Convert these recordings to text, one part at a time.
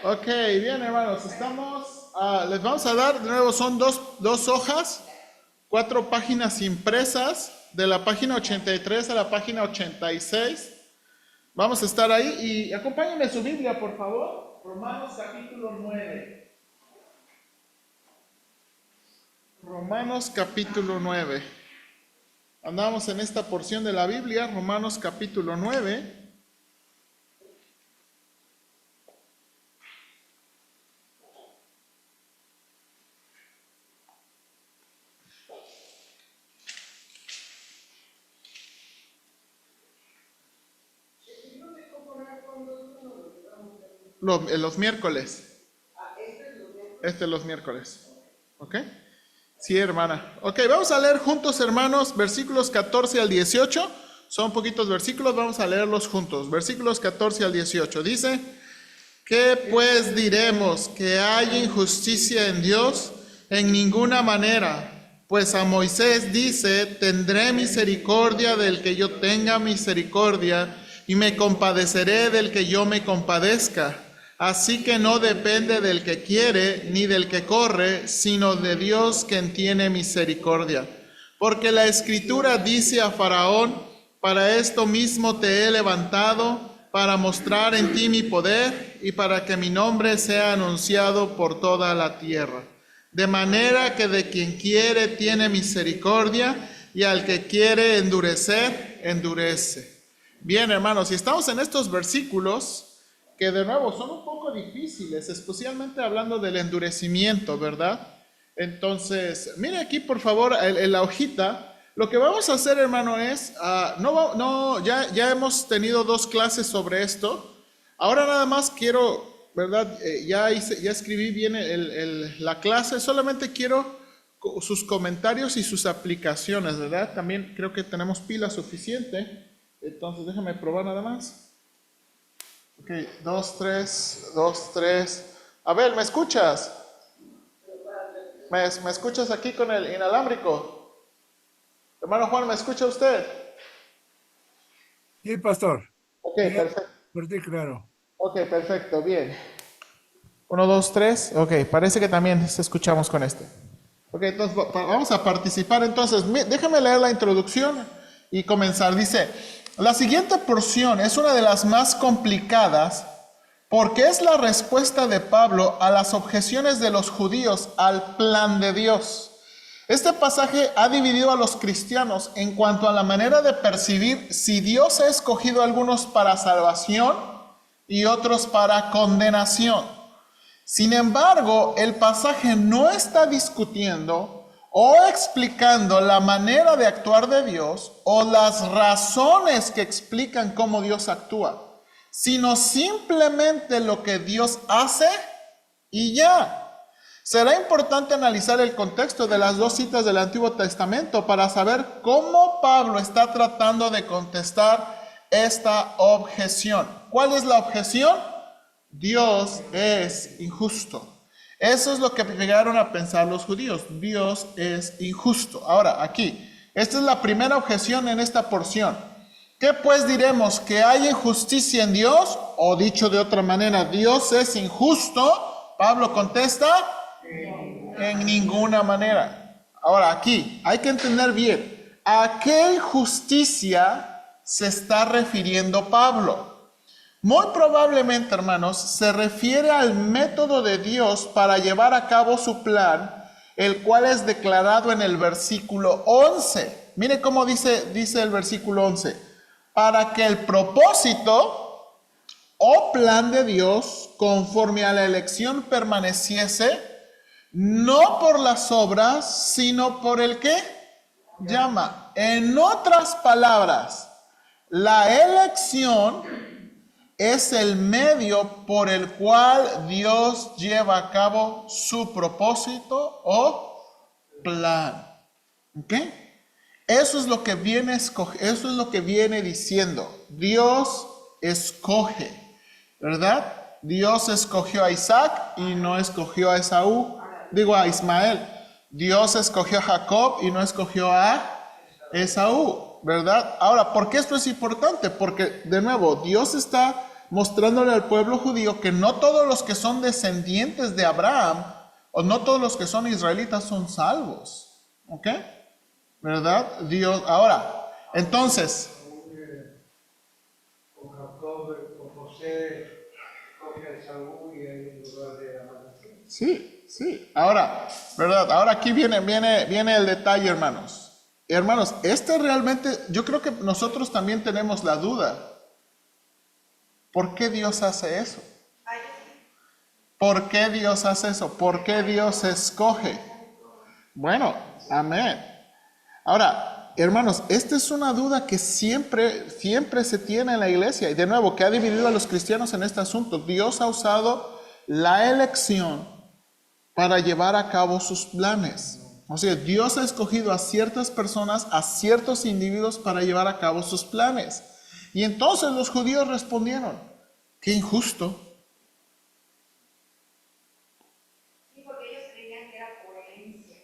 Ok, bien hermanos, estamos, les vamos a dar, de nuevo son dos hojas, 4 páginas impresas, de la página 83 a la página 86. Vamos a estar ahí y acompáñenme su Biblia, por favor. Romanos capítulo 9. Romanos capítulo 9. Andamos en esta porción de la Biblia, Romanos capítulo 9. Los miércoles. Este es los miércoles. ¿Ok? Sí, hermana. Ok, vamos a leer juntos, hermanos, versículos 14 al 18. Son poquitos versículos, vamos a leerlos juntos. Versículos 14 al 18. Dice, ¿qué pues diremos? ¿Que hay injusticia en Dios? En ninguna manera. Pues a Moisés dice, tendré misericordia del que yo tenga misericordia, y me compadeceré del que yo me compadezca. Así que no depende del que quiere, ni del que corre, sino de Dios quien tiene misericordia. Porque la Escritura dice a Faraón, para esto mismo te he levantado, para mostrar en ti mi poder, y para que mi nombre sea anunciado por toda la tierra. De manera que de quien quiere tiene misericordia, y al que quiere endurecer, endurece. Bien, hermanos, y estamos en estos versículos que de nuevo son un poco difíciles, especialmente hablando del endurecimiento, ¿verdad? Entonces, mire aquí por favor en la hojita. Lo que vamos a hacer, hermano, es, ya hemos tenido 2 clases sobre esto. Ahora nada más quiero, ¿verdad? Ya escribí bien la clase, solamente quiero sus comentarios y sus aplicaciones, ¿verdad? También creo que tenemos pila suficiente, entonces déjame probar nada más. Ok, 2, 3, 2, 3. Abel, ¿me escuchas? ¿Me escuchas aquí con el inalámbrico? Hermano Juan, ¿me escucha usted? Sí, pastor. Ok, Sí, perfecto. por ti, claro. Ok, perfecto, bien. 1, 2, 3. Ok, parece que también escuchamos con este. Ok, entonces vamos a participar. Entonces, déjame leer la introducción y comenzar. Dice, la siguiente porción es una de las más complicadas porque es la respuesta de Pablo a las objeciones de los judíos al plan de Dios. Este pasaje ha dividido a los cristianos en cuanto a la manera de percibir si Dios ha escogido a algunos para salvación y otros para condenación. Sin embargo, el pasaje no está discutiendo o explicando la manera de actuar de Dios o las razones que explican cómo Dios actúa, sino simplemente lo que Dios hace y ya. Será importante analizar el contexto de las 2 citas del Antiguo Testamento para saber cómo Pablo está tratando de contestar esta objeción. ¿Cuál es la objeción? Dios es injusto. Eso es lo que llegaron a pensar los judíos. Dios es injusto. Ahora, aquí, esta es la primera objeción en esta porción. ¿Qué pues diremos? ¿Que hay injusticia en Dios? O dicho de otra manera, ¿Dios es injusto? Pablo contesta, en ninguna manera. Ahora, aquí, hay que entender bien, ¿a qué injusticia se está refiriendo Pablo? Muy probablemente, hermanos, se refiere al método de Dios para llevar a cabo su plan, el cual es declarado en el versículo 11. Mire cómo dice el versículo 11. Para que el propósito o plan de Dios, conforme a la elección, permaneciese, no por las obras, sino por el que llama. En otras palabras, la elección es el medio por el cual Dios lleva a cabo su propósito o plan. ¿Ok? Eso es lo que viene diciendo. Dios escoge, ¿verdad? Dios escogió a Isaac y no escogió a a Ismael. Dios escogió a Jacob y no escogió a Esaú, ¿verdad? Ahora, ¿por qué esto es importante? Porque, de nuevo, Dios está mostrándole al pueblo judío que no todos los que son descendientes de Abraham o no todos los que son israelitas son salvos. ¿Ok? ¿Verdad? Dios, ahora, entonces... Con Jacob, con José, coge a Saúl y en lugar de Amalek. Sí, sí. Ahora, ¿verdad? Ahora aquí viene el detalle, hermanos. Hermanos, realmente, yo creo que nosotros también tenemos la duda. ¿Por qué Dios hace eso? ¿Por qué Dios hace eso? ¿Por qué Dios escoge? Bueno, amén. Ahora, hermanos, esta es una duda que siempre se tiene en la iglesia. Y de nuevo, que ha dividido a los cristianos en este asunto. Dios ha usado la elección para llevar a cabo sus planes. O sea, Dios ha escogido a ciertas personas, a ciertos individuos para llevar a cabo sus planes. Y entonces los judíos respondieron, qué injusto. Sí, porque ellos creían que era por herencia.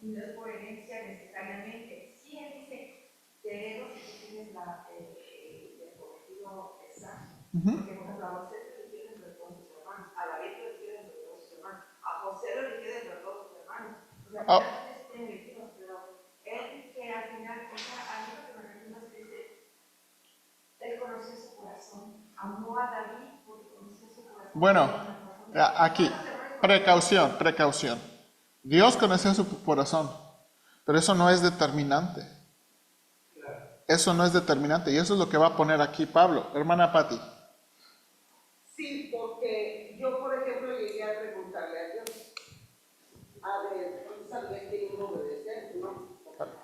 Y no es por herencia necesariamente. Sí, él dice, te heredo si tú tienes el cometido exacto. Porque, por ejemplo, a José le quieren de todos sus hermanos, a David le quieren de todos sus hermanos, a José le quieren de todos sus hermanos. O sea, finalmente se tienen elegidos, pero él que al final, o sea, a mí lo que me refiero es que dice, él conoció su corazón, amó a David porque conoció su corazón. Bueno, aquí, precaución. Dios conoce su corazón, pero eso no es determinante. Eso no es determinante, y eso es lo que va a poner aquí Pablo. Hermana Patti. Sí, porque yo, por ejemplo, llegué a preguntarle a Dios, a ver, ¿tú sabías quién iba a obedecer? ¿No?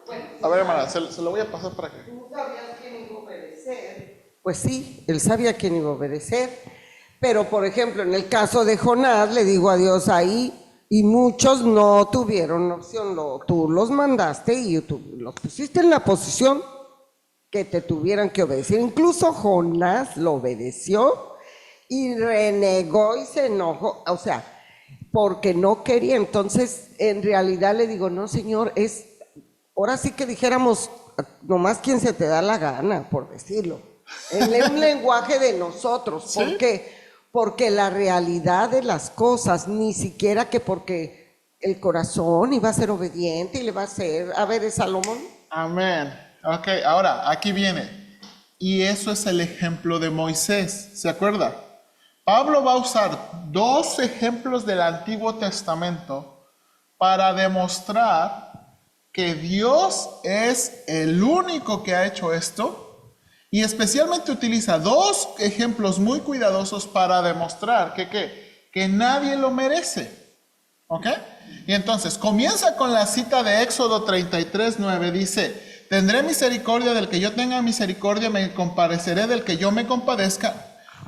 Bueno, A ver, hermana, se lo voy a pasar para que... ¿Tú sabías quién iba a obedecer? Pues sí, él sabía quién iba a obedecer, pero por ejemplo, en el caso de Jonás, le digo a Dios ahí, y muchos no tuvieron opción, tú los mandaste y tú los pusiste en la posición que te tuvieran que obedecer. Incluso Jonás lo obedeció y renegó y se enojó, o sea, porque no quería. Entonces, en realidad le digo, no, Señor, ahora sí que dijéramos, nomás quien se te da la gana, por decirlo, en un lenguaje de nosotros. ¿Sí? ¿Por qué? Porque la realidad de las cosas, ni siquiera que porque el corazón iba a ser obediente y le va a hacer, a ver, Salomón. Amén. Ok, ahora, aquí viene. Y eso es el ejemplo de Moisés, ¿se acuerda? Pablo va a usar dos ejemplos del Antiguo Testamento para demostrar que Dios es el único que ha hecho esto, y especialmente utiliza dos ejemplos muy cuidadosos para demostrar que nadie lo merece. ¿Ok? Y entonces comienza con la cita de Éxodo 33:9, dice, tendré misericordia del que yo tenga misericordia, me compadeceré del que yo me compadezca.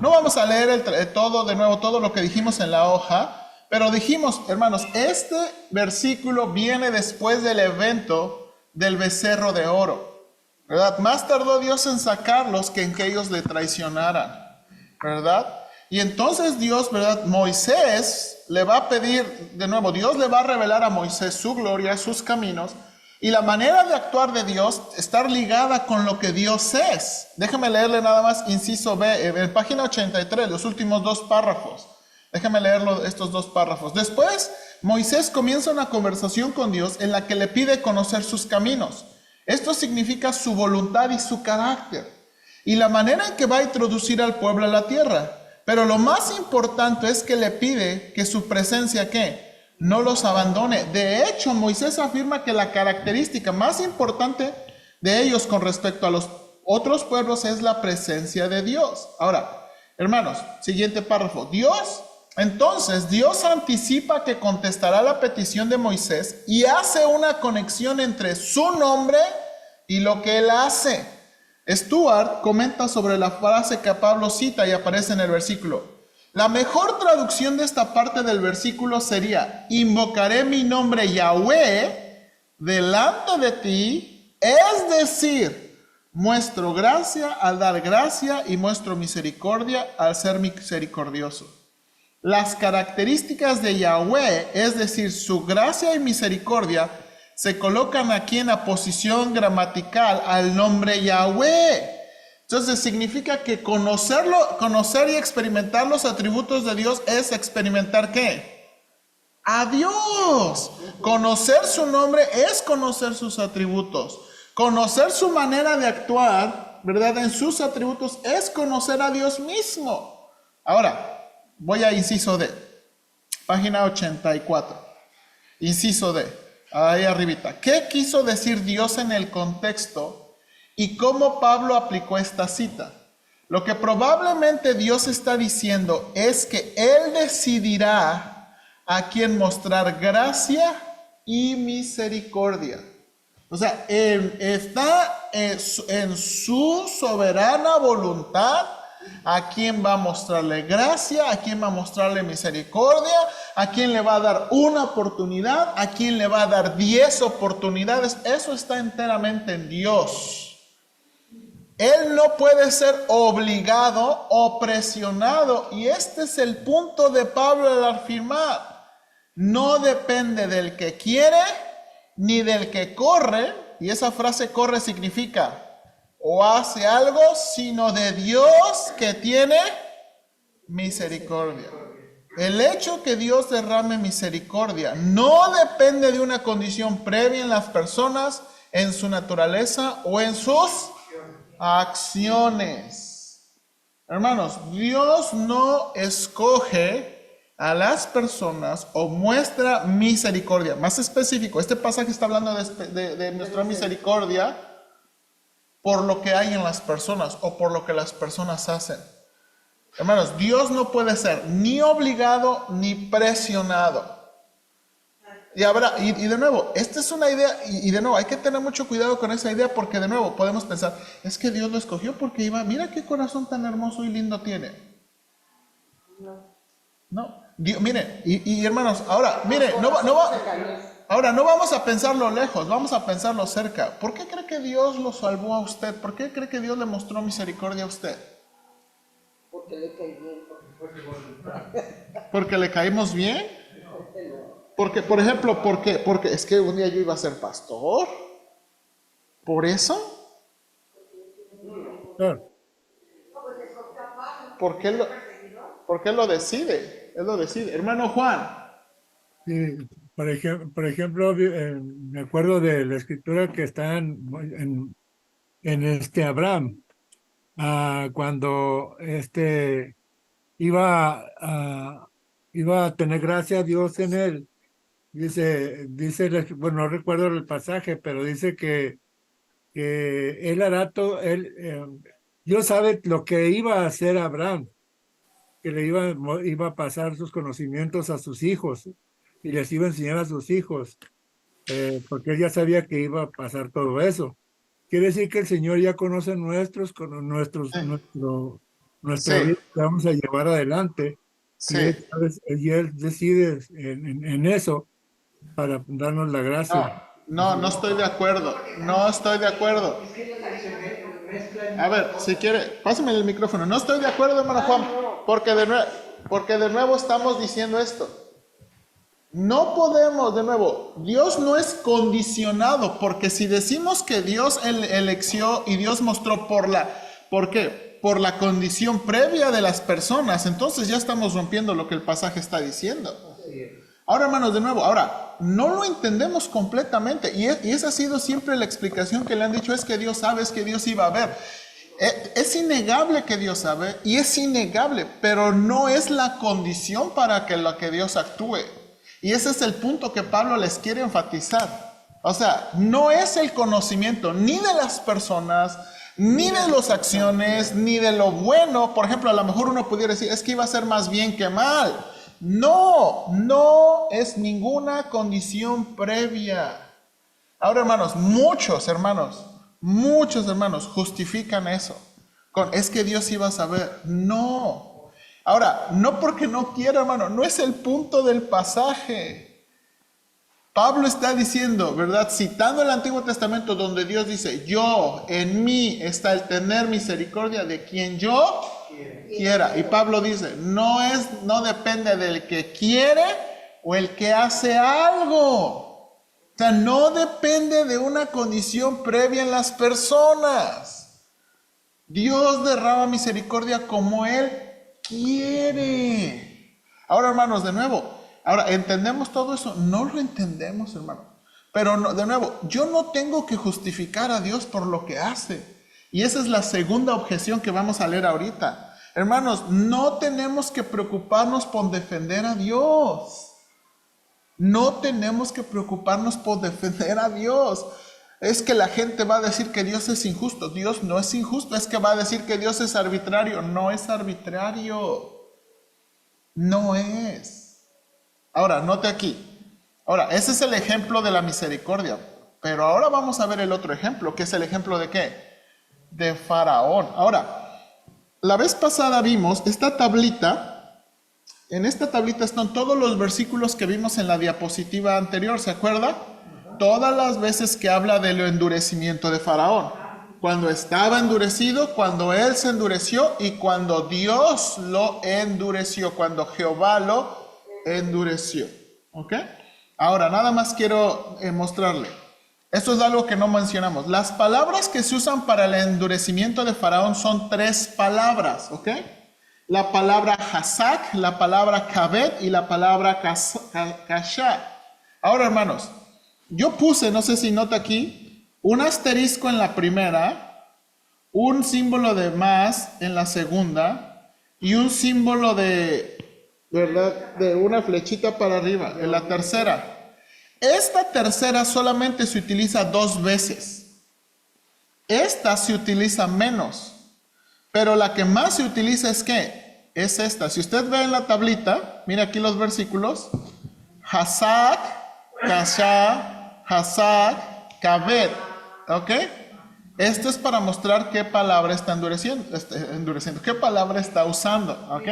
No vamos a leer todo de nuevo, todo lo que dijimos en la hoja, pero dijimos, hermanos, este versículo viene después del evento del becerro de oro, ¿verdad? Más tardó Dios en sacarlos que en que ellos le traicionaran, ¿verdad? Y entonces Dios, ¿verdad? Moisés le va a pedir, de nuevo, Dios le va a revelar a Moisés su gloria, sus caminos, y la manera de actuar de Dios, estar ligada con lo que Dios es. Déjeme leerle nada más, inciso B, en página 83, los últimos dos párrafos. Déjeme leerlo, estos dos párrafos. Después, Moisés comienza una conversación con Dios en la que le pide conocer sus caminos. Esto significa su voluntad y su carácter, y la manera en que va a introducir al pueblo a la tierra. Pero lo más importante es que le pide que su presencia, ¿qué? No los abandone. De hecho, Moisés afirma que la característica más importante de ellos con respecto a los otros pueblos es la presencia de Dios. Ahora, hermanos, siguiente párrafo. Entonces Dios anticipa que contestará la petición de Moisés y hace una conexión entre su nombre y lo que él hace. Stuart comenta sobre la frase que Pablo cita y aparece en el versículo. La mejor traducción de esta parte del versículo sería: invocaré mi nombre Yahweh delante de ti, es decir, muestro gracia al dar gracia y muestro misericordia al ser misericordioso. Las características de Yahweh, es decir, su gracia y misericordia, se colocan aquí en la posición gramatical al nombre Yahweh. Entonces significa que conocer y experimentar los atributos de Dios es experimentar ¿qué? A Dios. Conocer su nombre es conocer sus atributos. Conocer su manera de actuar, ¿verdad? En sus atributos es conocer a Dios mismo. Ahora, voy a inciso D. Página 84. Inciso D. Ahí arribita. ¿Qué quiso decir Dios en el contexto? ¿Y cómo Pablo aplicó esta cita? Lo que probablemente Dios está diciendo es que Él decidirá a quién mostrar gracia y misericordia. O sea, Él está en su soberana voluntad a quién va a mostrarle gracia, a quién va a mostrarle misericordia, a quién le va a dar una oportunidad, a quién le va a dar 10 oportunidades. Eso está enteramente en Dios. Él no puede ser obligado o presionado. Y este es el punto de Pablo al afirmar. No depende del que quiere ni del que corre. Y esa frase corre significa o hace algo, sino de Dios que tiene misericordia. El hecho que Dios derrame misericordia no depende de una condición previa en las personas, en su naturaleza o en sus acciones. Hermanos, Dios no escoge a las personas o muestra misericordia. Más específico, este pasaje está hablando de nuestra misericordia por lo que hay en las personas o por lo que las personas hacen. Hermanos, Dios no puede ser ni obligado ni presionado. Y de nuevo, esta es una idea, y de nuevo, hay que tener mucho cuidado con esa idea porque de nuevo podemos pensar, es que Dios lo escogió porque iba, mira qué corazón tan hermoso y lindo tiene. No, Dios, miren, y hermanos, ahora, miren, ahora no vamos a pensarlo lejos, vamos a pensarlo cerca. ¿Por qué cree que Dios lo salvó a usted? ¿Por qué cree que Dios le mostró misericordia a usted? Porque le caí bien. ¿Porque le caímos bien? Porque, por ejemplo, porque es que un día yo iba a ser pastor. ¿Por eso? Claro. ¿Por qué lo decide? Él lo decide. Hermano Juan. Sí, por ejemplo, me acuerdo de la escritura que está en Abraham, cuando iba a tener gracia a Dios en él. Dice, bueno, no recuerdo el pasaje, pero dice que él hará todo, Dios sabe lo que iba a hacer Abraham, que le iba a pasar sus conocimientos a sus hijos y les iba a enseñar a sus hijos, porque él ya sabía que iba a pasar todo eso. Quiere decir que el Señor ya conoce nuestra vida que vamos a llevar adelante, Sí. y él decide en eso para darnos la gracia. No estoy de acuerdo. No estoy de acuerdo. A ver, si quiere, pásame el micrófono. No estoy de acuerdo, hermano Juan, porque de nuevo estamos diciendo esto. No podemos, de nuevo, Dios no es condicionado, porque si decimos que Dios eligió y Dios mostró ¿por qué? Por la condición previa de las personas, entonces ya estamos rompiendo lo que el pasaje está diciendo. Ahora, hermanos, de nuevo, no lo entendemos completamente, y esa ha sido siempre la explicación que le han dicho, es que Dios sabe, es que Dios iba a ver. Es innegable que Dios sabe, y es innegable, pero no es la condición para que Dios actúe. Y ese es el punto que Pablo les quiere enfatizar. O sea, no es el conocimiento ni de las personas, ni de las acciones, ni de lo bueno. Por ejemplo, a lo mejor uno pudiera decir, es que iba a ser más bien que mal. No es ninguna condición previa. Ahora, hermanos, muchos hermanos justifican eso. Es que Dios iba a saber. No. Ahora, no porque no quiera, hermano, no es el punto del pasaje. Pablo está diciendo, ¿verdad? Citando el Antiguo Testamento donde Dios dice, en mí está el tener misericordia de quien yo quiera. Y Pablo dice, no depende del que quiere o el que hace algo. O sea, no depende de una condición previa en las personas. Dios derrama misericordia como Él quiere. Ahora, hermanos, de nuevo, ahora, ¿entendemos todo eso? No lo entendemos, hermano. Pero de nuevo, yo no tengo que justificar a Dios por lo que hace. Y esa es la segunda objeción que vamos a leer ahorita. Hermanos, no tenemos que preocuparnos por defender a Dios. No tenemos que preocuparnos por defender a Dios. Es que la gente va a decir que Dios es injusto. Dios no es injusto. Es que va a decir que Dios es arbitrario. No es arbitrario. No es. Ahora, note aquí. Ahora, ese es el ejemplo de la misericordia. Pero ahora vamos a ver el otro ejemplo, que es el ejemplo de ¿qué? De Faraón. Ahora, la vez pasada vimos esta tablita. En esta tablita están todos los versículos que vimos en la diapositiva anterior, ¿se acuerda? Todas las veces que habla del endurecimiento de Faraón. Cuando estaba endurecido, cuando él se endureció y cuando Dios lo endureció, cuando Jehová lo endureció. ¿Ok? Ahora, nada más quiero mostrarle. Esto es algo que no mencionamos. Las palabras que se usan para el endurecimiento de Faraón son 3 palabras, ¿ok? La palabra Hazak, la palabra Kabed y la palabra Kasha. Ahora, hermanos, yo puse, no sé si nota aquí, un asterisco en la primera, un símbolo de más en la segunda y un símbolo de, ¿verdad?, de una flechita para arriba en la tercera. Esta tercera solamente se utiliza 2 veces. Esta se utiliza menos. Pero la que más se utiliza es ¿qué? Es esta. Si usted ve en la tablita, mira aquí los versículos. Hazak, Kasha, Hazak, Kabed. ¿Ok? Esto es para mostrar qué palabra está endureciendo. ¿Qué palabra está usando? ¿Ok?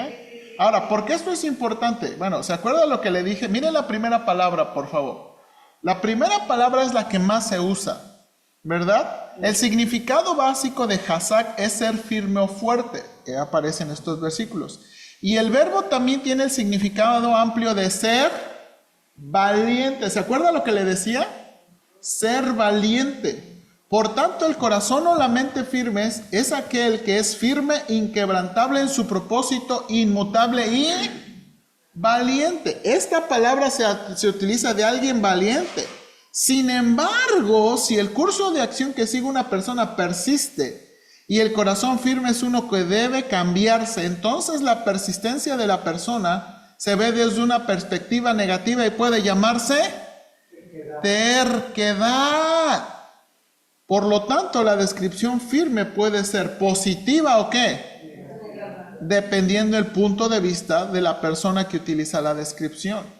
Ahora, ¿por qué esto es importante? Bueno, ¿se acuerda de lo que le dije? Mire la primera palabra, por favor. La primera palabra es la que más se usa, ¿verdad? El significado básico de Hazak es ser firme o fuerte, que aparece en estos versículos. Y el verbo también tiene el significado amplio de ser valiente. ¿Se acuerda lo que le decía? Ser valiente. Por tanto, el corazón o la mente firmes es aquel que es firme, inquebrantable en su propósito, inmutable y valiente. Esta palabra se utiliza de alguien valiente. Sin embargo, si el curso de acción que sigue una persona persiste y el corazón firme es uno que debe cambiarse, entonces la persistencia de la persona se ve desde una perspectiva negativa y puede llamarse terquedad. Por lo tanto, la descripción firme puede ser positiva o ¿qué? Dependiendo del punto de vista de la persona que utiliza la descripción.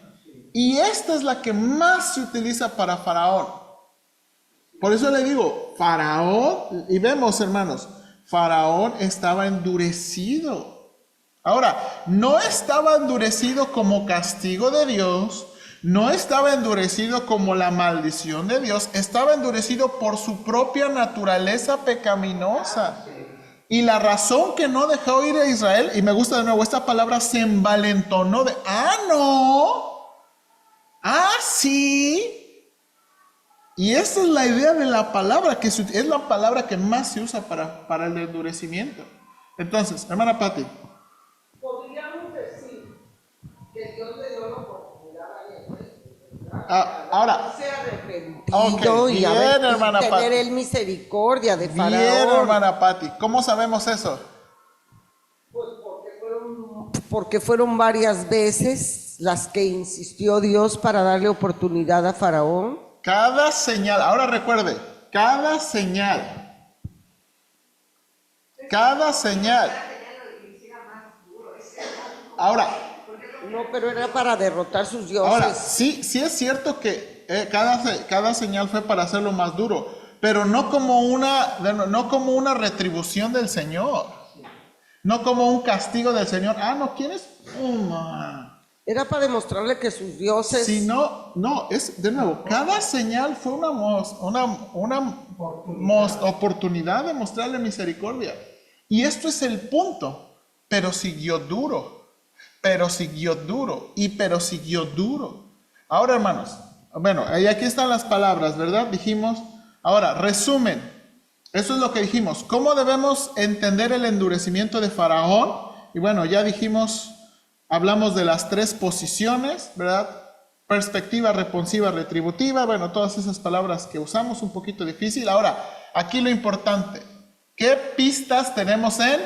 Y esta es la que más se utiliza para Faraón. Por eso le digo, Faraón, y vemos, hermanos, Faraón estaba endurecido. Ahora, no estaba endurecido como castigo de Dios, no estaba endurecido como la maldición de Dios, estaba endurecido por su propia naturaleza pecaminosa. Y la razón que no dejó ir a Israel, y me gusta de nuevo esta palabra, se envalentonó de, no, sí. Y esa es la idea de la palabra, que es la palabra que más se usa para el endurecimiento. Entonces, hermana Patti. Podríamos decir que Dios le dio la oportunidad a él. Ahora, se arrepentido okay, y hermana tener Patti. el misericordia de Faraón. Bien, hermana Patti. ¿Cómo sabemos eso? Pues porque fueron varias veces las que insistió Dios para darle oportunidad a Faraón. Cada señal, ahora recuerde, cada señal. Ahora, No, pero era para derrotar sus dioses. ahora, sí es cierto que cada señal fue para hacerlo más duro, pero no como una retribución del Señor, no como un castigo del Señor. ¿No quieres? Era para demostrarle que sus dioses... Si no, es de nuevo, cada señal fue una oportunidad de mostrarle misericordia. Y esto es el punto. Pero siguió duro. Ahora, hermanos, bueno, aquí están las palabras, ¿verdad? Dijimos. Ahora, resumen. Eso es lo que dijimos. ¿Cómo debemos entender el endurecimiento de Faraón? Y bueno, ya dijimos, hablamos de las 3 posiciones, ¿verdad? Perspectiva, responsiva, retributiva. Bueno, todas esas palabras que usamos, un poquito difícil. Ahora, aquí lo importante. ¿Qué pistas tenemos en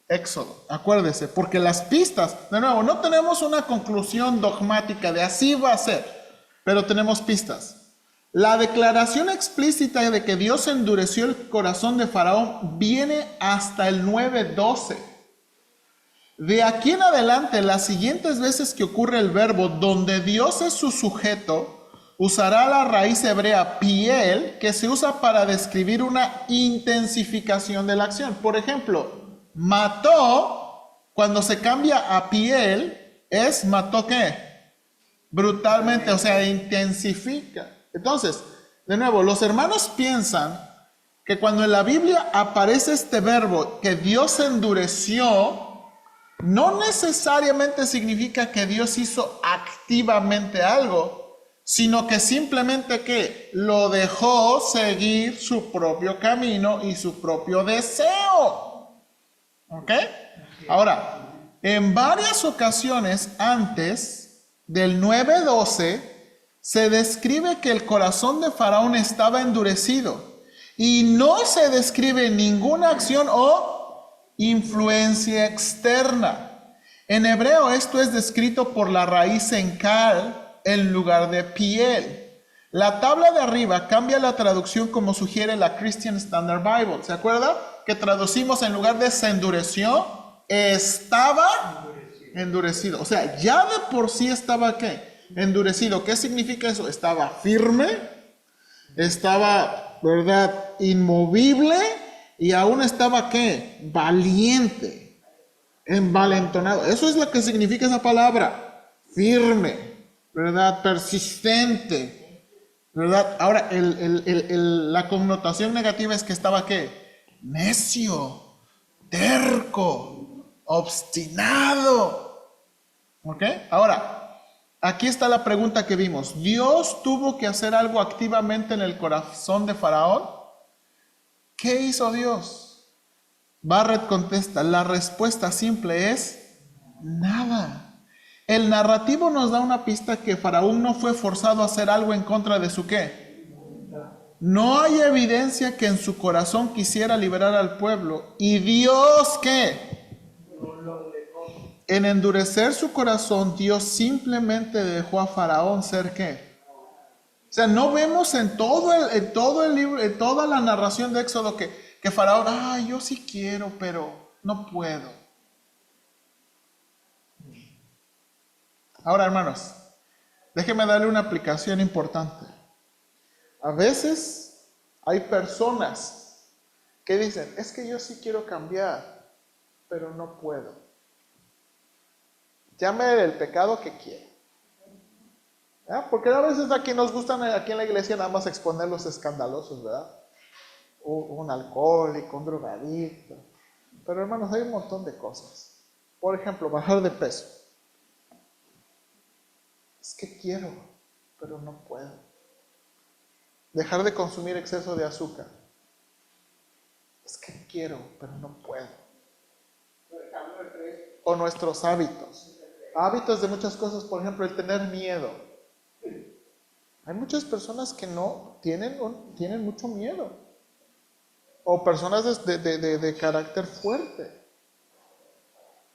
Éxodo? Acuérdese, porque las pistas, de nuevo, no tenemos una conclusión dogmática de así va a ser, pero tenemos pistas. La declaración explícita de que Dios endureció el corazón de Faraón viene hasta el 9:12. De aquí en adelante, las siguientes veces que ocurre el verbo donde Dios es su sujeto, usará la raíz hebrea piel, que se usa para describir una intensificación de la acción. Por ejemplo, mató, cuando se cambia a piel, mató ¿qué? Brutalmente, o sea, intensifica. Entonces, de nuevo, los hermanos piensan que cuando en la Biblia aparece este verbo, que Dios endureció, no necesariamente significa que Dios hizo activamente algo, sino que simplemente que lo dejó seguir su propio camino y su propio deseo. ¿Ok? Ahora, en varias ocasiones antes del 9:12, se describe que el corazón de Faraón estaba endurecido y no se describe ninguna acción o influencia externa. En hebreo esto es descrito por la raíz en kal en lugar de piel. La tabla de arriba cambia la traducción como sugiere la Christian Standard Bible. ¿Se acuerda? Que traducimos en lugar de se endureció, estaba endurecido. O sea, ya de por sí estaba ¿qué? Endurecido. ¿Qué significa eso? Estaba firme, estaba, ¿verdad?, inmovible y aún estaba ¿qué? Valiente, envalentonado. Eso es lo que significa esa palabra. Firme, ¿verdad? Persistente, ¿verdad? Ahora, la connotación negativa es que estaba ¿qué? Necio, terco, obstinado. ¿Ok? Ahora, aquí está la pregunta que vimos. ¿Dios tuvo que hacer algo activamente en el corazón de Faraón? ¿Qué hizo Dios? Barrett contesta, la respuesta simple es nada. El narrativo nos da una pista que Faraón no fue forzado a hacer algo en contra de su ¿qué? No hay evidencia que en su corazón quisiera liberar al pueblo. ¿Y Dios qué? En endurecer su corazón, Dios simplemente dejó a Faraón ser ¿qué? O sea, no vemos en todo el libro, en toda la narración de Éxodo que Faraón, yo sí quiero, pero no puedo. Ahora, hermanos, déjenme darle una aplicación importante. A veces hay personas que dicen, es que yo sí quiero cambiar, pero no puedo. Llame el pecado que quiera. Porque a veces aquí nos gustan, aquí en la iglesia, nada más exponer los escandalosos, ¿verdad? Un alcohólico, un drogadicto. Pero hermanos, hay un montón de cosas. Por ejemplo, bajar de peso. Es que quiero, pero no puedo. Dejar de consumir exceso de azúcar. Es que quiero, pero no puedo. O nuestros hábitos. Hábitos de muchas cosas, por ejemplo, el tener miedo. Hay muchas personas que no tienen mucho miedo. O personas de carácter fuerte.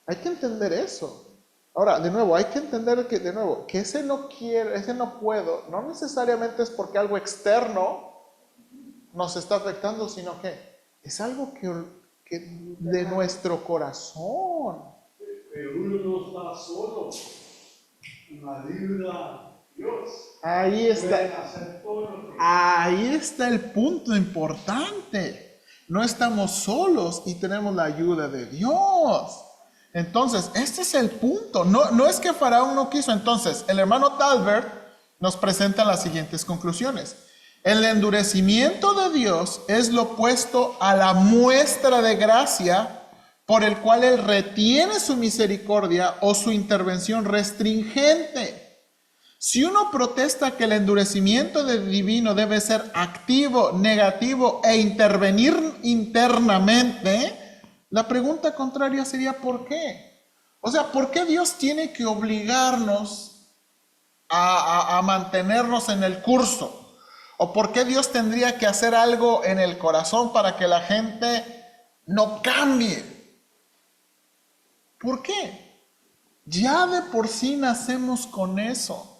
Hay que entender eso. Ahora, de nuevo, hay que entender que ese no quiero, ese no puedo, no necesariamente es porque algo externo nos está afectando, sino que es algo que de nuestro corazón. Pero uno no está solo. La ayuda Dios. Ahí está el punto importante. No estamos solos y tenemos la ayuda de Dios. Entonces, este es el punto. No es que Faraón no quiso. Entonces, el hermano Talbert nos presenta las siguientes conclusiones. El endurecimiento de Dios es lo opuesto a la muestra de gracia por el cual Él retiene su misericordia o su intervención restringente. Si uno protesta que el endurecimiento del divino debe ser activo, negativo e intervenir internamente, la pregunta contraria sería ¿por qué? O sea, ¿por qué Dios tiene que obligarnos a mantenernos en el curso? ¿O por qué Dios tendría que hacer algo en el corazón para que la gente no cambie? ¿Por qué? Ya de por sí nacemos con eso.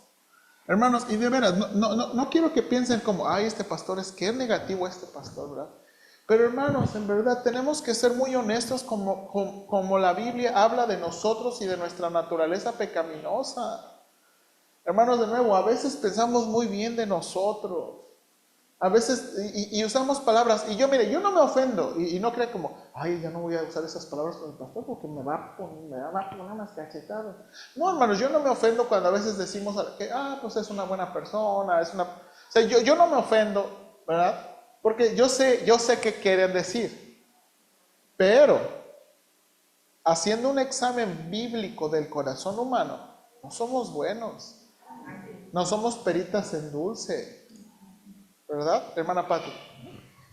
Hermanos, y de veras, no quiero que piensen como, ay, este pastor es que es negativo este pastor, ¿verdad? Pero hermanos, en verdad tenemos que ser muy honestos como la Biblia habla de nosotros y de nuestra naturaleza pecaminosa. Hermanos, de nuevo, a veces pensamos muy bien de nosotros. A veces, y usamos palabras, y mire, yo no me ofendo, y no crea como, ay, ya no voy a usar esas palabras con el pastor porque me va a poner unas cachetadas. No, hermanos, yo no me ofendo cuando a veces decimos que, pues es una buena persona, o sea, yo no me ofendo, ¿verdad? Porque yo sé qué quieren decir. Pero, haciendo un examen bíblico del corazón humano, no somos buenos. No somos peritas en dulce. ¿Verdad, hermana Pati?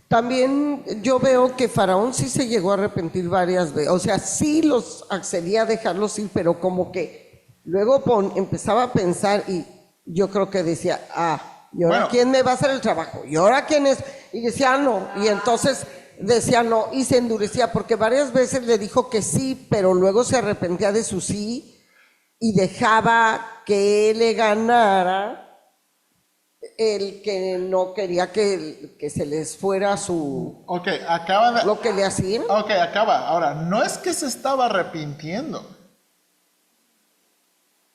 También yo veo que Faraón sí se llegó a arrepentir varias veces, o sea, sí los accedía a dejarlos ir, pero como que luego empezaba a pensar y yo creo que decía, ¿y ahora quién me va a hacer el trabajo? ¿Y ahora quién es? Y decía, no, y entonces decía no, y se endurecía, porque varias veces le dijo que sí, pero luego se arrepentía de su sí y dejaba que le ganara el que no quería que se les fuera lo que le hacían. Ok, acaba. Ahora, no es que se estaba arrepintiendo,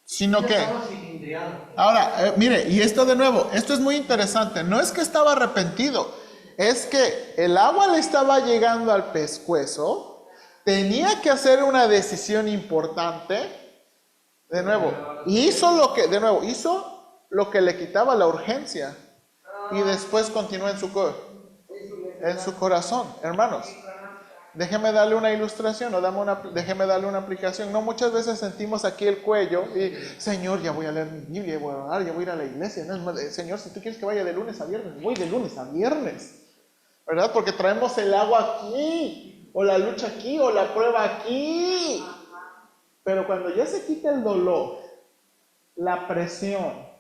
sino que... Ahora, mire, y esto de nuevo, esto es muy interesante. No es que estaba arrepentido, es que el agua le estaba llegando al pescuezo, tenía que hacer una decisión importante. De nuevo, hizo lo que le quitaba la urgencia y después continuó en su corazón. Hermanos, déjeme darle una ilustración déjeme darle una aplicación. No, muchas veces sentimos aquí el cuello y, Señor, ya voy a leer mi Biblia, voy a orar, ya voy a ir a la iglesia. No, Señor, si tú quieres que vaya de lunes a viernes, voy de lunes a viernes, ¿verdad? Porque traemos el agua aquí, o la lucha aquí, o la prueba aquí. Pero cuando ya se quita el dolor, la presión,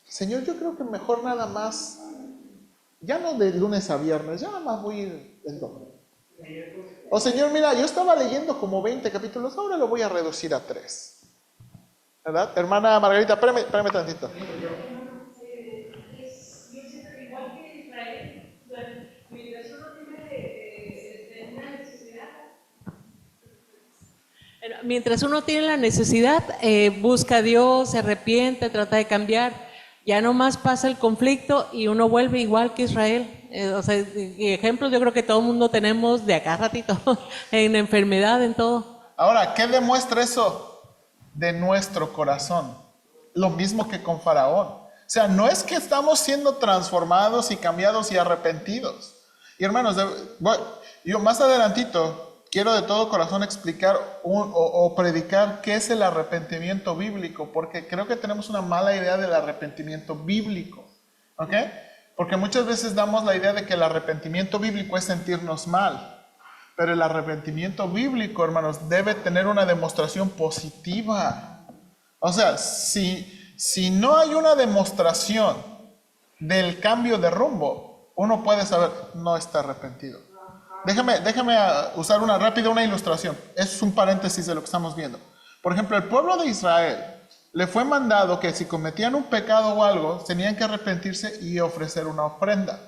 Señor, yo creo que mejor nada más, ya no de lunes a viernes, ya nada más voy a ir el domingo. O Señor, mira, yo estaba leyendo como 20 capítulos, ahora lo voy a reducir a 3. ¿Verdad? Hermana Margarita, espérame tantito. Mientras uno tiene la necesidad, busca a Dios, se arrepiente, trata de cambiar, ya nomás pasa el conflicto y uno vuelve igual que Israel. O sea, ejemplos yo creo que todo el mundo tenemos de acá ratito, en enfermedad, en todo. Ahora, ¿qué demuestra eso de nuestro corazón? Lo mismo que con Faraón. O sea, no es que estamos siendo transformados y cambiados y arrepentidos. Y hermanos, yo más adelantito quiero de todo corazón explicar o predicar qué es el arrepentimiento bíblico, porque creo que tenemos una mala idea del arrepentimiento bíblico, ¿ok? Porque muchas veces damos la idea de que el arrepentimiento bíblico es sentirnos mal, pero el arrepentimiento bíblico, hermanos, debe tener una demostración positiva. O sea, si no hay una demostración del cambio de rumbo, uno puede saber, no está arrepentido. Déjame usar una ilustración. Es un paréntesis de lo que estamos viendo. Por ejemplo, el pueblo de Israel le fue mandado que si cometían un pecado o algo, tenían que arrepentirse y ofrecer una ofrenda.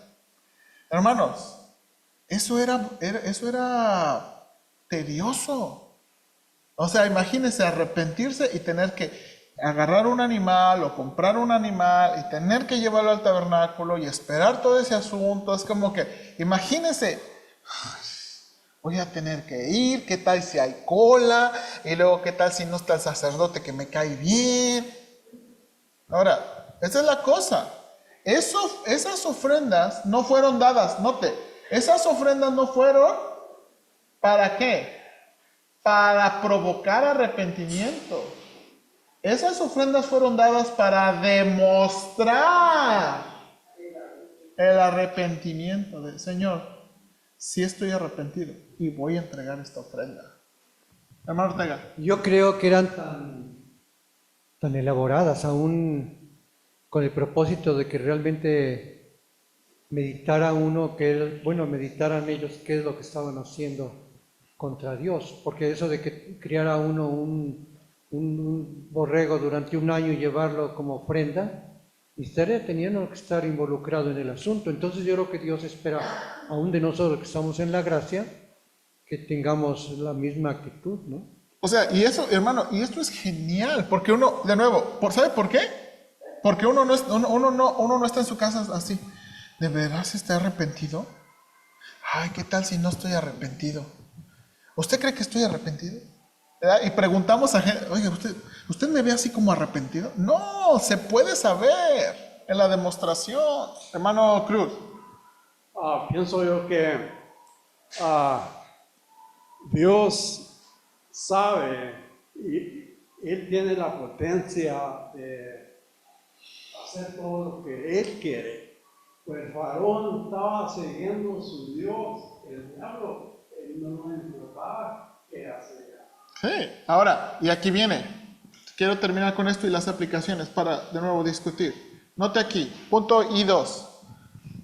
Hermanos, eso era tedioso. O sea, imagínense arrepentirse y tener que agarrar un animal o comprar un animal y tener que llevarlo al tabernáculo y esperar todo ese asunto. Es como que, imagínense, voy a tener que ir, qué tal si hay cola, y luego qué tal si no está el sacerdote que me cae bien. Ahora, esa es la cosa. Esas ofrendas no fueron dadas, note, esas ofrendas no fueron, ¿para qué? Para provocar arrepentimiento. Esas ofrendas fueron dadas para demostrar el arrepentimiento del Señor. Si estoy arrepentido y voy a entregar esta ofrenda. Hermano Ortega. Yo creo que eran tan elaboradas, aún con el propósito de que realmente meditara uno, meditaran ellos qué es lo que estaban haciendo contra Dios, porque eso de que criara uno un borrego durante un año y llevarlo como ofrenda, teniendo que estar involucrado en el asunto. Entonces yo creo que Dios espera, aún de nosotros que estamos en la gracia, que tengamos la misma actitud, ¿no? O sea, y eso, hermano, y esto es genial, porque uno, de nuevo, ¿sabe por qué? Porque uno no está en su casa así. ¿De verdad se está arrepentido? Ay, ¿qué tal si no estoy arrepentido? ¿Usted cree que estoy arrepentido? ¿Verdad? Y preguntamos a gente, oye, ¿usted me ve así como arrepentido? No, se puede saber en la demostración. Hermano Cruz. Pienso yo que Dios sabe y Él tiene la potencia de hacer todo lo que Él quiere. Pues Faraón estaba siguiendo su Dios, el diablo, Él no le importaba qué hacía. Sí, ahora, y aquí viene. Quiero terminar con esto y las aplicaciones para de nuevo discutir. Note aquí, punto I2.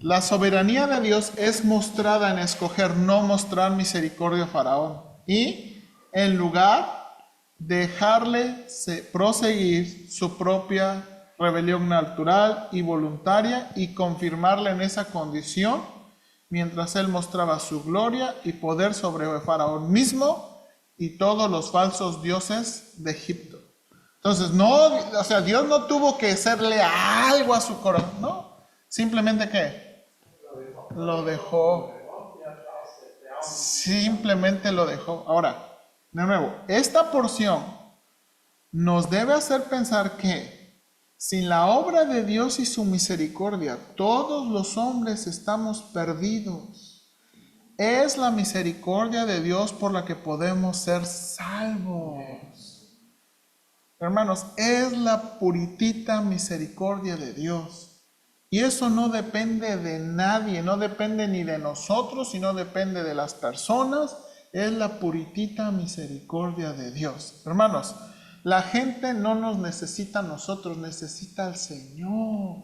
La soberanía de Dios es mostrada en escoger no mostrar misericordia a Faraón y, en lugar, dejarle proseguir su propia rebelión natural y voluntaria y confirmarle en esa condición mientras él mostraba su gloria y poder sobre Faraón mismo y todos los falsos dioses de Egipto. Entonces, Dios no tuvo que hacerle algo a su corazón, ¿no? Simplemente, ¿qué? Lo dejó. Simplemente lo dejó. Ahora, de nuevo, esta porción nos debe hacer pensar que sin la obra de Dios y su misericordia, todos los hombres estamos perdidos. Es la misericordia de Dios por la que podemos ser salvos. Hermanos, es la puritita misericordia de Dios. Y eso no depende de nadie, no depende ni de nosotros y no depende de las personas. Es la puritita misericordia de Dios. Hermanos, la gente no nos necesita a nosotros, necesita al Señor.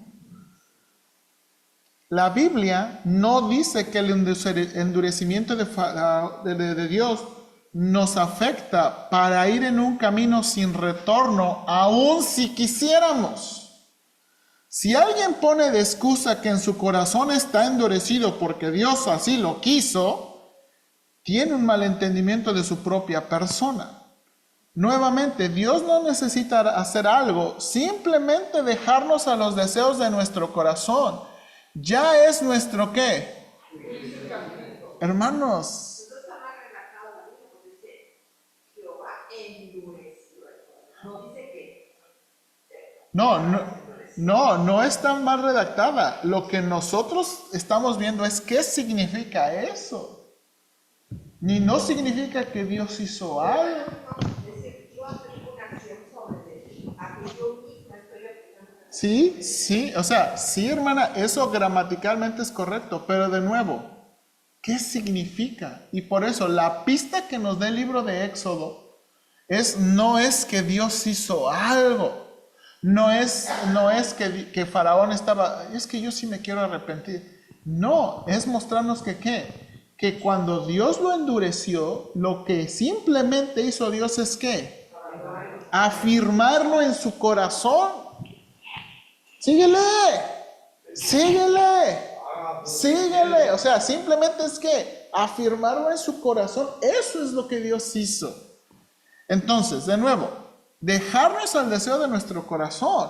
La Biblia no dice que el endurecimiento de Dios nos afecta para ir en un camino sin retorno, aun si quisiéramos. Si alguien pone de excusa que en su corazón está endurecido porque Dios así lo quiso, tiene un malentendimiento de su propia persona. Nuevamente, Dios no necesita hacer algo, simplemente dejarnos a los deseos de nuestro corazón. Ya es nuestro ¿qué? Hermanos. No está mal redactada. Lo que nosotros estamos viendo es qué significa eso. Ni no significa que Dios hizo algo. Sí, o sea, sí, hermana, eso gramaticalmente es correcto, pero de nuevo, ¿qué significa? Y por eso, la pista que nos da el libro de Éxodo no es que Dios hizo algo, no es que Faraón estaba, es que yo sí me quiero arrepentir. No, es mostrarnos que ¿qué? Que cuando Dios lo endureció, lo que simplemente hizo Dios es ¿qué? Afirmarlo en su corazón. Síguele. O sea, simplemente es que afirmarlo en su corazón, eso es lo que Dios hizo. Entonces, de nuevo, dejarnos al deseo de nuestro corazón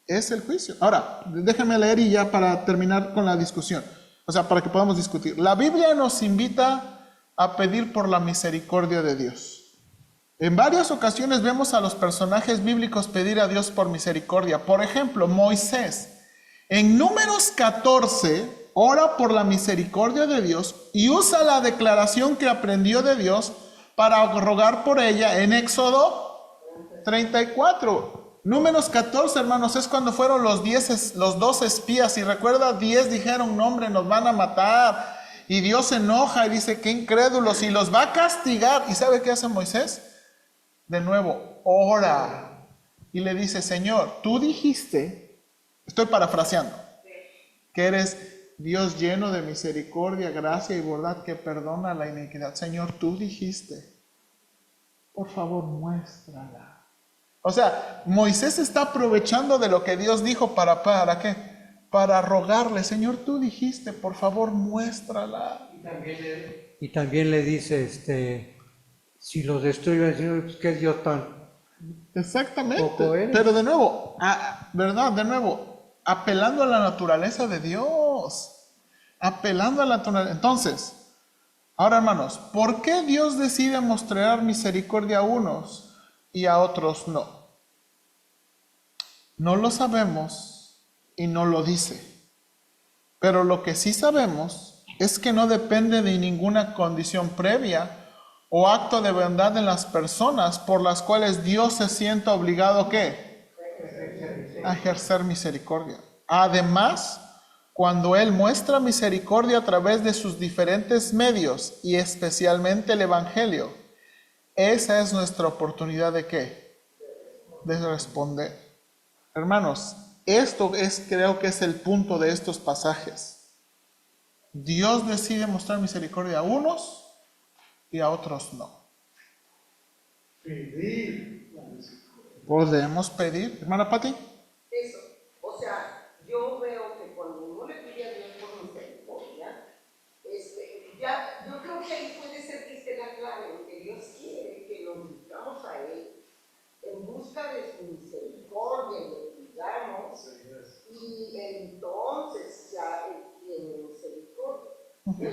es el juicio. Ahora, déjenme leer y ya para terminar con la discusión. O sea, para que podamos discutir. La Biblia nos invita a pedir por la misericordia de Dios. En varias ocasiones vemos a los personajes bíblicos pedir a Dios por misericordia. Por ejemplo, Moisés. En Números 14, ora por la misericordia de Dios y usa la declaración que aprendió de Dios para rogar por ella en Éxodo 34. Números 14, hermanos, es cuando fueron los 12 espías. Y recuerda, 10 dijeron, no hombre, nos van a matar. Y Dios se enoja y dice, qué incrédulos, y los va a castigar. ¿Y sabe qué hace Moisés? De nuevo, ora. Y le dice, Señor, tú dijiste, estoy parafraseando, que eres Dios lleno de misericordia, gracia y bondad, que perdona la iniquidad. Señor, tú dijiste, por favor, muéstrala. O sea, Moisés está aprovechando de lo que Dios dijo ¿para qué? Para rogarle, Señor, tú dijiste, por favor, muéstrala. Y también le dice, si los destruyo, el Señor, pues, ¿qué Dios tan Exactamente. poco eres? Pero de nuevo, ¿verdad? De nuevo, apelando a la naturaleza de Dios. Apelando a la naturaleza. Entonces, ahora hermanos, ¿por qué Dios decide mostrar misericordia a unos y a otros no? No lo sabemos y no lo dice. Pero lo que sí sabemos es que no depende de ninguna condición previa o acto de bondad en las personas por las cuales Dios se sienta obligado ¿qué? A ejercer misericordia. Además, cuando Él muestra misericordia a través de sus diferentes medios y especialmente el Evangelio, esa es nuestra oportunidad de ¿qué? De responder. Hermanos, creo que es el punto de estos pasajes. Dios decide mostrar misericordia a unos y a otros no. Pedir. ¿Podemos pedir, hermana Pati? Eso, o sea, yo veo que cuando uno le pide a Dios por misericordia, yo creo que ahí puede ser que esté la clave, en que Dios quiere que nos buscamos a Él en busca de su misericordia, y le pidamos, y entonces ya Él tiene misericordia.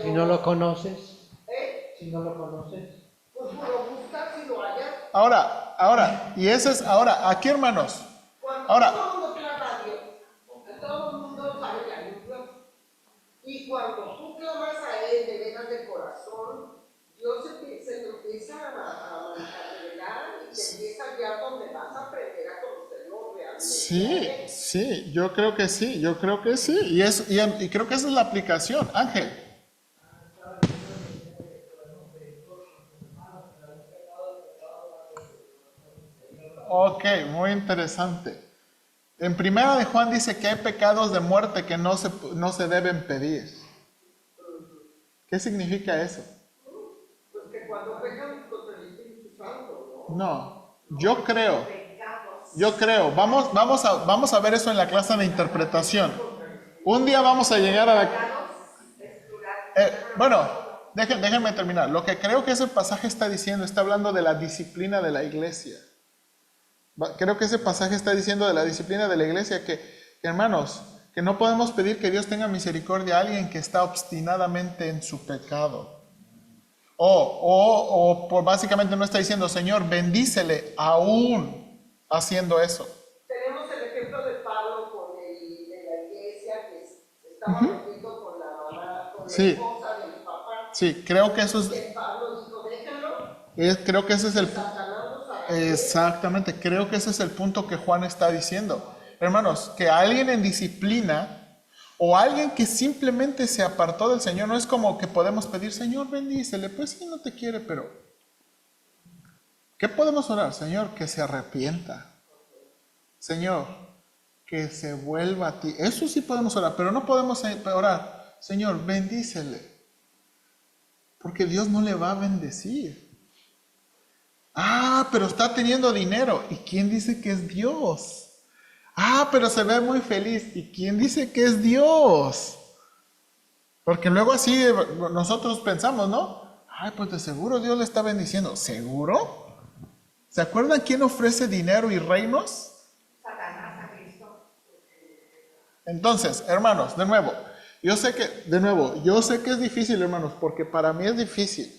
Si no lo conoces, ¿Eh? si no lo conoces. Pues lo buscas y lo hallas. Ahora, y ese es, aquí hermanos, Cuando ahora, todo el mundo clama a Dios, porque todo el mundo sabe que hay un Dios. Y cuando tú clamas a Él de veras de corazón, Dios se te empieza a revelar y te empieza a guiar donde vas a aprender a conocerlo realmente. sí, yo creo que sí, y creo que esa es la aplicación, Ángel. Ok, muy interesante. En primera de Juan dice que hay pecados de muerte que no se deben pedir. ¿Qué significa eso? Pues que cuando pecan contra el Espíritu Santo, ¿no? No, yo creo, vamos a ver eso en la clase de interpretación. Un día vamos a llegar a la... bueno, déjenme terminar. Lo que creo que ese pasaje está diciendo, está hablando de la disciplina de la iglesia. Creo que ese pasaje está diciendo de la disciplina de la iglesia que, hermanos, que no podemos pedir que Dios tenga misericordia a alguien que está obstinadamente en su pecado. Básicamente no está diciendo, Señor, bendícele aún haciendo eso. Tenemos el ejemplo de Pablo con de la iglesia que estaba metido con la mamá, con la esposa del papá. Sí, creo que eso es... Que Pablo dijo, déjalo. Creo que ese es el... Exactamente, creo que ese es el punto que Juan está diciendo. Hermanos, que alguien en disciplina o alguien que simplemente se apartó del Señor, no es como que podemos pedir, Señor, bendícele, pues sí, no te quiere, pero ¿qué podemos orar? Señor, que se arrepienta. Señor, que se vuelva a ti. Eso sí podemos orar, pero no podemos orar, Señor, bendícele, porque Dios no le va a bendecir. Pero está teniendo dinero. ¿Y quién dice que es Dios? Pero se ve muy feliz. ¿Y quién dice que es Dios? Porque luego así nosotros pensamos, ¿no? Pues de seguro Dios le está bendiciendo. ¿Seguro? ¿Se acuerdan quién ofrece dinero y reinos? Satanás a Cristo. Entonces, hermanos, de nuevo, yo sé que es difícil, hermanos, porque para mí es difícil.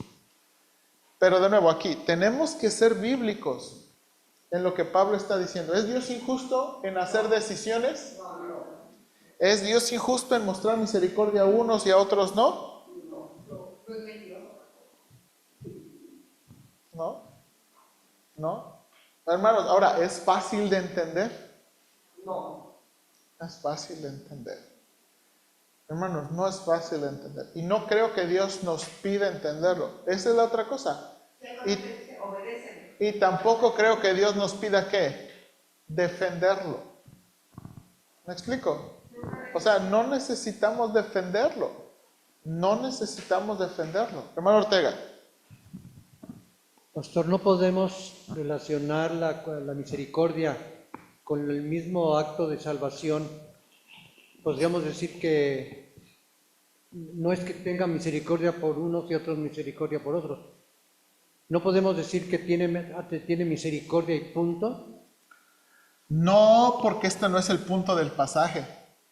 Pero de nuevo aquí, tenemos que ser bíblicos en lo que Pablo está diciendo. ¿Es Dios injusto en hacer decisiones? ¿Es Dios injusto en mostrar misericordia a unos y a otros no? ¿No? Hermanos, ahora, ¿es fácil de entender? No. Es fácil de entender. Hermanos, no es fácil de entender. Y no creo que Dios nos pida entenderlo. Esa es la otra cosa. Y tampoco creo que Dios nos pida ¿qué? Defenderlo. ¿Me explico? O sea, no necesitamos defenderlo. No necesitamos defenderlo. Hermano Ortega. Pastor, no podemos relacionar la misericordia con el mismo acto de salvación. Podríamos decir que no es que tenga misericordia por unos y otros misericordia por otros. No podemos decir que tiene misericordia y punto. No, porque este no es el punto del pasaje.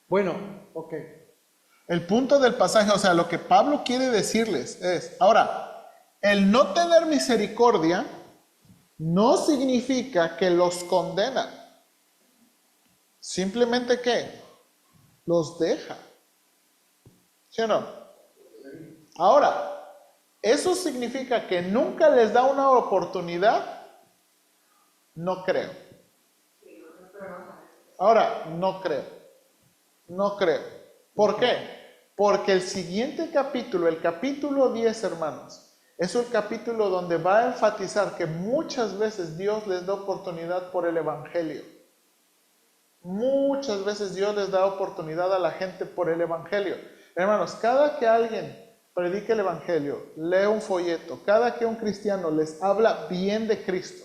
Bueno, ok. El punto del pasaje, o sea, lo que Pablo quiere decirles es, ahora, el no tener misericordia no significa que los condena. Simplemente que los deja. ¿Sí o no? Ahora, ¿eso significa que nunca les da una oportunidad? No creo. Ahora, no creo. No creo. ¿Por qué? Porque el siguiente capítulo, el capítulo 10, hermanos, es el capítulo donde va a enfatizar que muchas veces Dios les da oportunidad por el Evangelio. Muchas veces Dios les da oportunidad a la gente por el Evangelio. Hermanos, cada que alguien predique el Evangelio, lee un folleto, cada que un cristiano les habla bien de Cristo,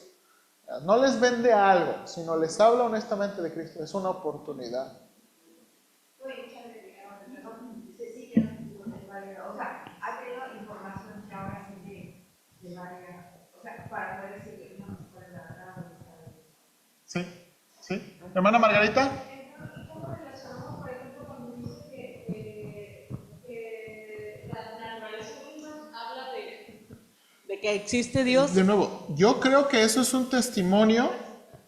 no les vende algo, sino les habla honestamente de Cristo, es una oportunidad. O sea, ha tenido información que ahora sí de varias, o sea, para poder decir que no se puede dar. Sí, sí. Hermana Margarita. ¿Cómo relacionamos, por ejemplo, cuando dice que la naturaleza misma habla de que existe Dios? De nuevo, yo creo que eso es un testimonio.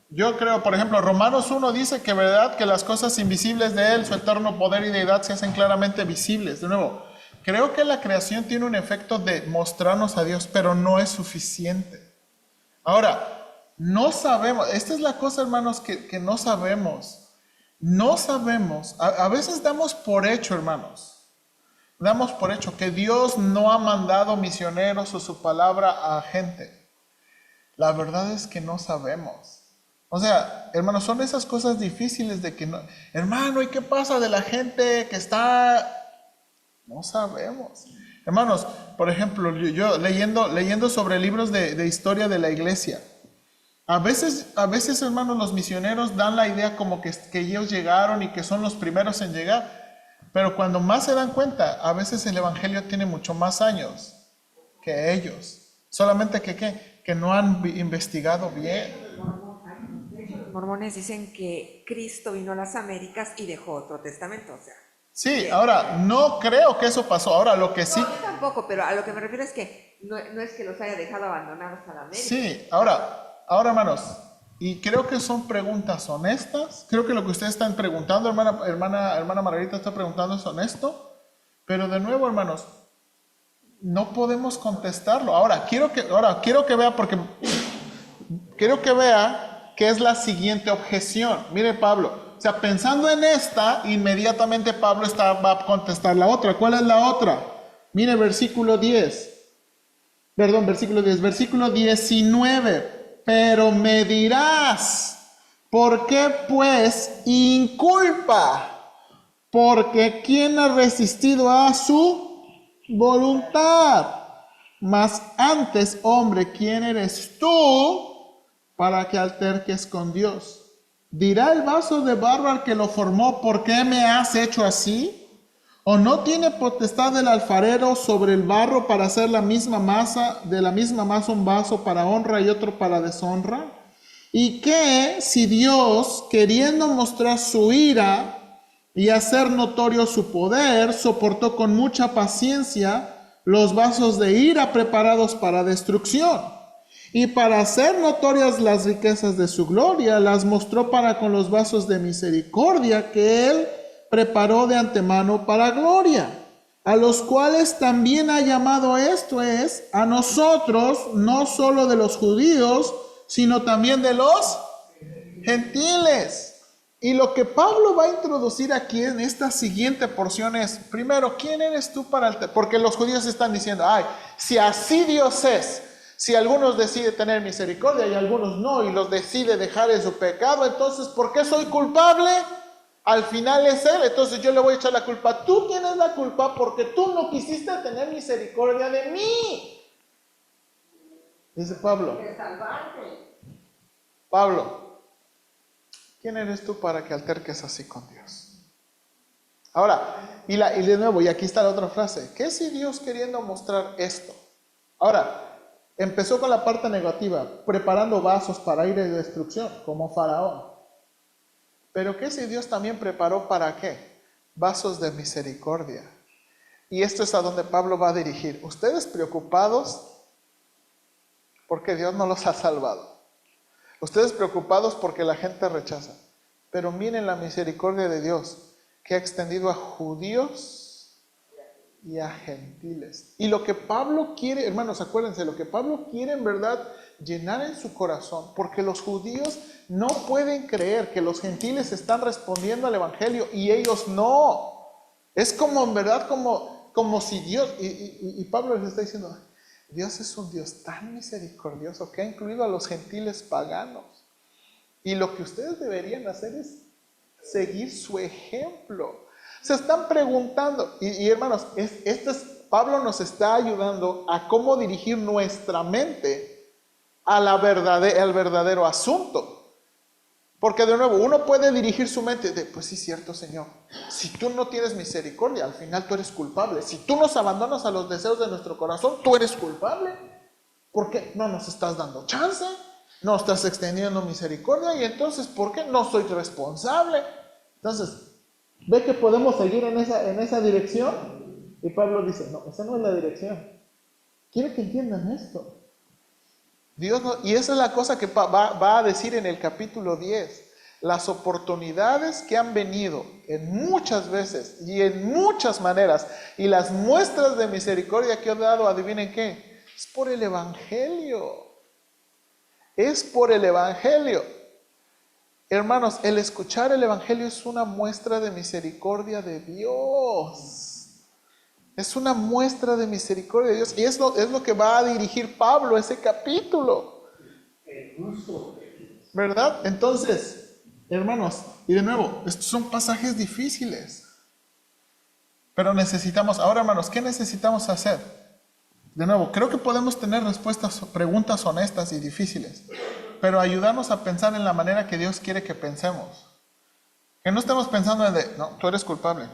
Yo creo, por ejemplo, Romanos 1 dice que verdad que las cosas invisibles de Él, su eterno poder y deidad se hacen claramente visibles. De nuevo, creo que la creación tiene un efecto de mostrarnos a Dios, pero no es suficiente. Ahora, no sabemos, esta es la cosa, hermanos, que no sabemos. No sabemos, a veces damos por hecho, hermanos, damos por hecho que Dios no ha mandado misioneros o su palabra a gente. La verdad es que no sabemos. O sea, hermanos, son esas cosas difíciles de que no... Hermano, ¿y qué pasa de la gente que está...? No sabemos. Hermanos, por ejemplo, yo leyendo sobre libros de historia de la iglesia, a veces, hermanos, los misioneros dan la idea como que ellos llegaron y que son los primeros en llegar, pero cuando más se dan cuenta, a veces el evangelio tiene mucho más años que ellos. Solamente que no han investigado bien. De hecho, los mormones dicen que Cristo vino a las Américas y dejó otro testamento, o sea. Sí, ahora, no creo que eso pasó. Ahora, lo que sí... No, yo tampoco, pero a lo que me refiero es que no es que los haya dejado abandonados a la América. Sí, ahora, hermanos, y creo que son preguntas honestas. Creo que lo que ustedes están preguntando, hermana Margarita está preguntando es honesto. Pero de nuevo, hermanos, no podemos contestarlo. Ahora, quiero que vea, porque quiero que vea que es la siguiente objeción. Mire, Pablo. O sea, pensando en esta, inmediatamente Pablo va a contestar la otra. ¿Cuál es la otra? Mire, versículo 19. Pero me dirás, ¿por qué pues inculpa? Porque ¿quién ha resistido a su voluntad? Mas antes, hombre, ¿quién eres tú para que alterques con Dios? ¿Dirá el vaso de barro al que lo formó, ¿por qué me has hecho así? ¿O no tiene potestad el alfarero sobre el barro para hacer de la misma masa un vaso para honra y otro para deshonra? ¿Y qué si Dios, queriendo mostrar su ira y hacer notorio su poder, soportó con mucha paciencia los vasos de ira preparados para destrucción? Y para hacer notorias las riquezas de su gloria, las mostró para con los vasos de misericordia que Él preparó de antemano para gloria, a los cuales también ha llamado, esto es, a nosotros, no solo de los judíos, sino también de los gentiles. Y lo que Pablo va a introducir aquí en esta siguiente porción es, primero, ¿quién eres tú para porque los judíos están diciendo, ay, si así Dios es, si algunos deciden tener misericordia y algunos no, y los decide dejar en su pecado, entonces, ¿por qué soy culpable? Al final es Él, entonces yo le voy a echar la culpa. Tú tienes la culpa porque tú no quisiste tener misericordia de mí. Dice Pablo. Pablo, ¿quién eres tú para que alterques así con Dios? Ahora, y de nuevo, y aquí está la otra frase. ¿Qué si Dios queriendo mostrar esto? Ahora, empezó con la parte negativa, preparando vasos para ir de destrucción, como Faraón. Pero ¿qué si Dios también preparó para qué? Vasos de misericordia. Y esto es a donde Pablo va a dirigir. Ustedes preocupados porque Dios no los ha salvado. Ustedes preocupados porque la gente rechaza. Pero miren la misericordia de Dios, que ha extendido a judíos y a gentiles. Y lo que Pablo quiere, hermanos, acuérdense, lo que Pablo quiere en verdad llenar en su corazón, porque los judíos no pueden creer que los gentiles están respondiendo al evangelio y ellos no. Es como en verdad como si Dios, y Pablo les está diciendo, Dios es un Dios tan misericordioso que ha incluido a los gentiles paganos. Y lo que ustedes deberían hacer es seguir su ejemplo. Se están preguntando, y hermanos, Pablo nos está ayudando a cómo dirigir nuestra mente al verdadero asunto. Porque de nuevo, uno puede dirigir su mente de, pues sí, cierto, Señor, si tú no tienes misericordia, al final tú eres culpable. Si tú nos abandonas a los deseos de nuestro corazón, tú eres culpable. Porque no nos estás dando chance, no estás extendiendo misericordia, y entonces, ¿por qué no soy responsable? Entonces, ¿ve que podemos seguir en esa dirección? Y Pablo dice, no, esa no es la dirección. Quiero que entiendan esto. Dios no, y esa es la cosa que va a decir en el capítulo 10. Las oportunidades que han venido en muchas veces y en muchas maneras, y las muestras de misericordia que he dado, adivinen qué, es por el evangelio. Es por el evangelio. Hermanos, el escuchar el evangelio es una muestra de misericordia de Dios. Es una muestra de misericordia de Dios. Y es lo que va a dirigir Pablo ese capítulo. ¿Verdad? Entonces, hermanos, y de nuevo, estos son pasajes difíciles. Pero necesitamos, ahora hermanos, ¿qué necesitamos hacer? De nuevo, creo que podemos tener respuestas, preguntas honestas y difíciles. Pero ayudarnos a pensar en la manera que Dios quiere que pensemos. Que no estemos pensando en no, tú eres culpable.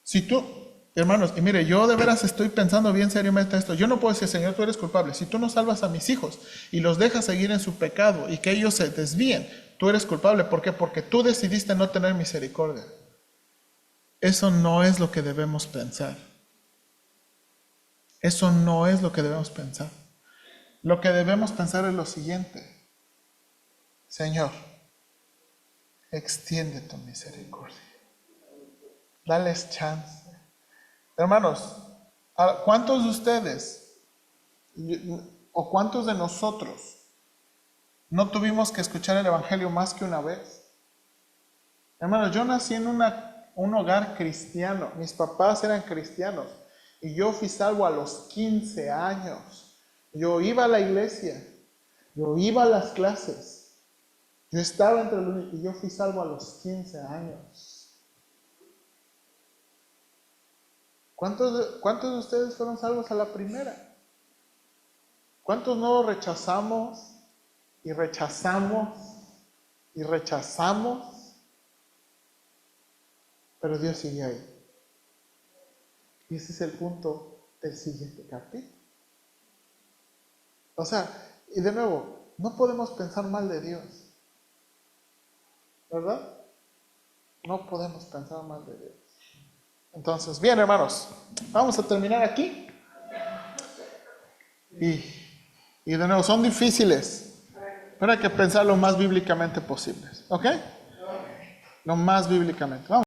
Si tú... Hermanos, y mire, yo de veras estoy pensando bien seriamente esto. Yo no puedo decir, Señor, tú eres culpable. Si tú no salvas a mis hijos y los dejas seguir en su pecado y que ellos se desvíen, tú eres culpable. ¿Por qué? Porque tú decidiste no tener misericordia. Eso no es lo que debemos pensar. Eso no es lo que debemos pensar. Lo que debemos pensar es lo siguiente. Señor, extiende tu misericordia. Dales chance. Hermanos, ¿cuántos de ustedes o cuántos de nosotros no tuvimos que escuchar el evangelio más que una vez? Hermanos, yo nací en un hogar cristiano. Mis papás eran cristianos y yo fui salvo a los 15 años. Yo iba a la iglesia, yo iba a las clases, yo estaba entre los y yo fui salvo a los 15 años. ¿Cuántos de ustedes fueron salvos a la primera? ¿Cuántos no rechazamos y rechazamos y rechazamos? Pero Dios sigue ahí. Y ese es el punto del siguiente capítulo. O sea, y de nuevo, no podemos pensar mal de Dios. ¿Verdad? No podemos pensar mal de Dios. Entonces, bien, hermanos, vamos a terminar aquí. Y de nuevo, son difíciles, pero hay que pensar lo más bíblicamente posible. ¿Ok? Lo más bíblicamente. Vamos.